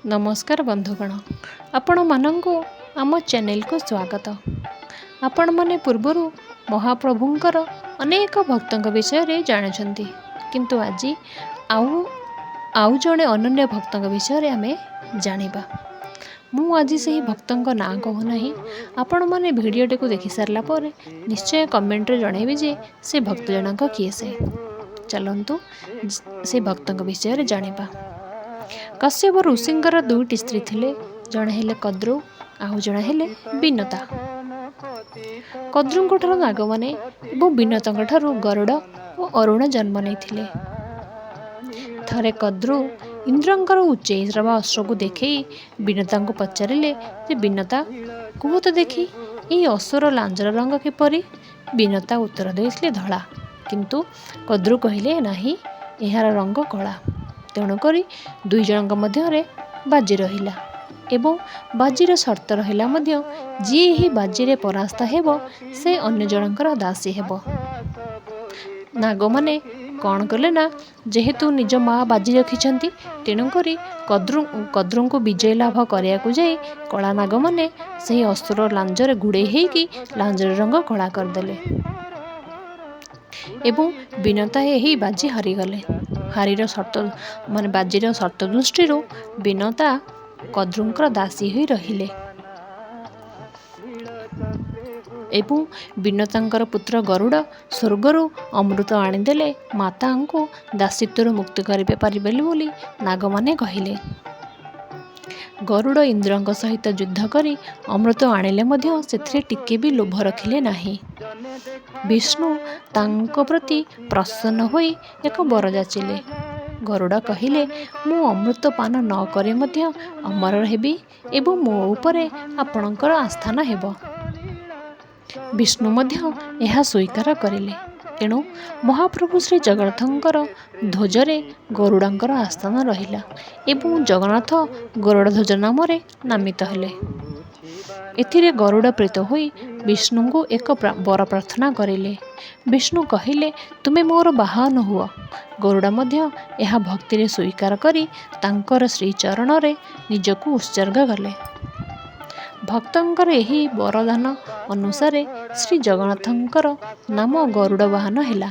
नमस्कार बंधुगण, आपण मानंकु आम चैनल को स्वागत। आपण माने पूर्वर महाप्रभुंकर अनेक भक्तों विषय रे जानछंती, किंतु आज आउ जड़े अनन्य भक्तों विषय आमे जानिबा। मु आज से भक्तों ना कहूना, आपण माने भिडियोटी को देखि सारला पर निश्चय कमेंट रे जणेबे जे से भक्त जनक किए से। चलंतु से भक्तों विषय रे जानिबा। कश्यप ऋषिंकर दुईटी स्त्री थिले, जणे हेले कद्रु आउ जणे हेले बिनता। कद्रुंक ठारू नागमाने एवं बिनतांक ठारू गरुड़ और अरुण जन्म नहीं। थरे कद्रु इंद्रंकर उच्चैश्रव अस्त्र को देखई बिनता को पचारिले जे बिनता कुह तो देखी ये असुर लांजर रंग किपरि। बिनता उत्तर देथिले धला, किंतु कद्रु कहिले नाही, एहार रंग कला। तेणुकरी दुई जनक मध्य बाजी रहिला एवं बाजीर शर्त रहिला मध्य जी ही बाजी रे परास्त हेबो से अन्य जनकर दासी हेबो। नाग माने कौन कले ना, जेहेतु निज माँ बाजी रखिछंती तेणुकरी कद्रु को विजय लाभ करिया को जाई कला नाग माने सही असुर लांजरे गुड़े हेकी लांजर रंग कला करदेले एवं बिनता यही बाजी हारीगले। हारीर शर्त माने बाजीर शर्त दृष्टि बिनता कद्रुंकर दासी होई रहिले एवं बिनतांकर पुत्र गरुड़ स्वर्गरु अमृत आनीदेले माता को दासित्वर मुक्त करें पारिबे बोली नागमाने कहिले। गरुड़ इंद्रंक सहित युद्ध करी अमृत आनिले मध्य सेथिरे टिके भी लोभ रखिले नाही। विष्णु तांको प्रति प्रसन्न होई एक वर जाचिले। गरुड़ कहिले, मु अमृत पान न करे मध्य अमर हेबी एवं मो उपरे आपणकर आस्थान हेबो। विष्णु मध्य यह स्वीकार करिले। तेणु महाप्रभु श्री जगन्नाथंकर ध्वजरे गरुड़ांकर आस्थान रहिला एवं जगन्नाथ गरुड़ ध्वज नाम नामित हेले। एथिरे गरुड़ प्रीत होई विष्णु को एक वर प्रार्थना करिले। विष्णु कहिले, तुमे मोर वाहन हुआ। गरुड़ मध्य यह भक्ति रे स्वीकार करी तांकर श्री चरण रे निजको उत्सर्ग कले। भक्तंकर यही वरदान अनुसार श्री जगन्नाथंकर नाम गरुड़ वाहन हैला।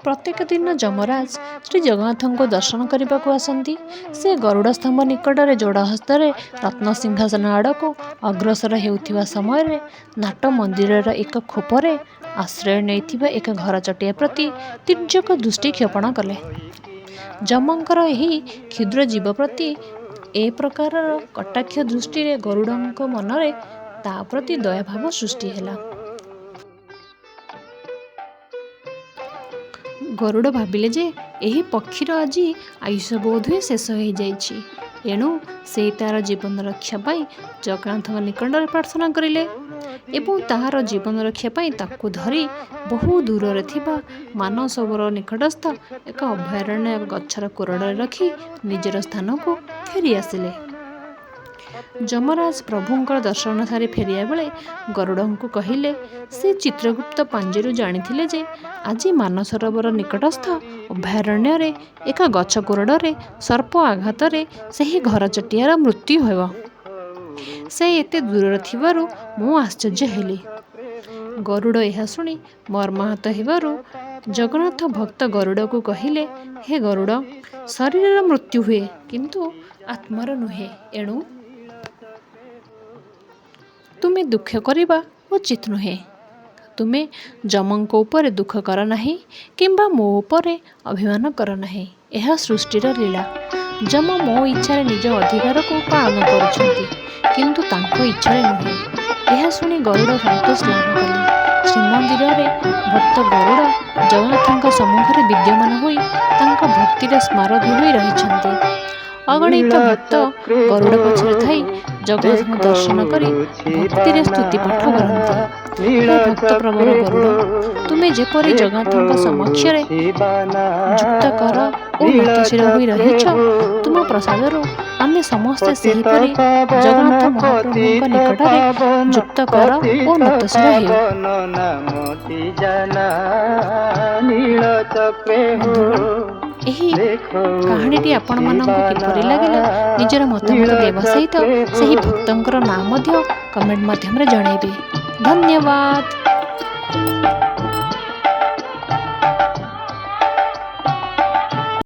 प्रत्येक दिन जमराज श्री जगन्नाथ को दर्शन करने को आसती। से गरुड़ स्तंभ निकट में जोड़ हस्तरे रत्न सिंहासन आड़ को अग्रसर होउथिबा समय रे नाट मंदिर एक खोपरे आश्रय नहीं एक घर चटिया प्रति तीर्यक दृष्टि क्षेपण कले। जमंकर यही क्षुद्र जीव प्रति ए प्रकार कटाक्ष दृष्टि रे गरुड़ंक मनरे ता प्रति दयाभाव सृष्टि हैला। गरुड़ भाविले जे एही पक्षीर आज आयुष बोध हुए शेष हो जाइछि, एणु से तार जीवन रक्षा पाई जगन्नाथ निकट में प्रार्थना करिले एवं ताहार जीवन रक्षा पाई ताकू धरी बहु दूर रे थिबा मानसरोवर निकटस्थ एक अभयारण्य गछर कोरड़े रखी निजर स्थान को फेरी आसिले। जमराज प्रभुंकर दर्शन सारी फेरिया बेले गरुड़ को कहिले, से चित्रगुप्त पांजेरु जानिथिले जे आज मानसरोवर निकटस्थ अभयारण्य रे एक गछ कोरड़े सर्प आघात रे सही घर चटियार मृत्यु हेब। से एते दूर थिबारु मु आश्चर्य हेली। गरुड़ यह शुणी मर्माहत हेबारु जगन्नाथ भक्त गरुड़ को कहिले, हे गरुड़, शरीर मृत्यु हुए किंतु आत्मार नुहे, एणु तुमे दुख करिबा उचित नुहे। तुमे जमंक ऊपर दुख कर नाही किंबा मो ऊपर अभिमान कर नाही। यह सृष्टिर लीला। जम मो इच्छा निज अधिकार को पालन करुछंती, किंतु तांको इच्छा नुहे। यह शुणी गरुड़ संतोष लाभ कले। श्रीमंदिर रे भक्त गरुड़ जगन्नाथ सम्मुख विद्यमान होई तांका भक्तिर स्मारक होई रहिछंती। अगणित भक्त गरुड़ पछरे थाई जगन्नाथ दर्शन करी भक्ति स्तुति पाठ करती। हे भक्त प्रवर गरुड़, तुमे जेपरि जगन्नाथ समक्ष जुक्त कर और नतशिर होई रहिछ, तुम प्रसादरू आमे समस्ते सेहिपरि जगन्नाथ महाप्रभुंक निकटरे जुक्त कर और नतशिर हेउ। ଏହି କାହାଣୀଟି ଆପଣମାନଙ୍କୁ କିପରି ଲାଗିଲା ନିଜର ମତାମତ ଦେବା ସହିତ ସେହି ଭକ୍ତଙ୍କର ନାଁ ମଧ୍ୟ କମେଣ୍ଟ ମାଧ୍ୟମରେ ଜଣାଇବେ। ଧନ୍ୟବାଦ।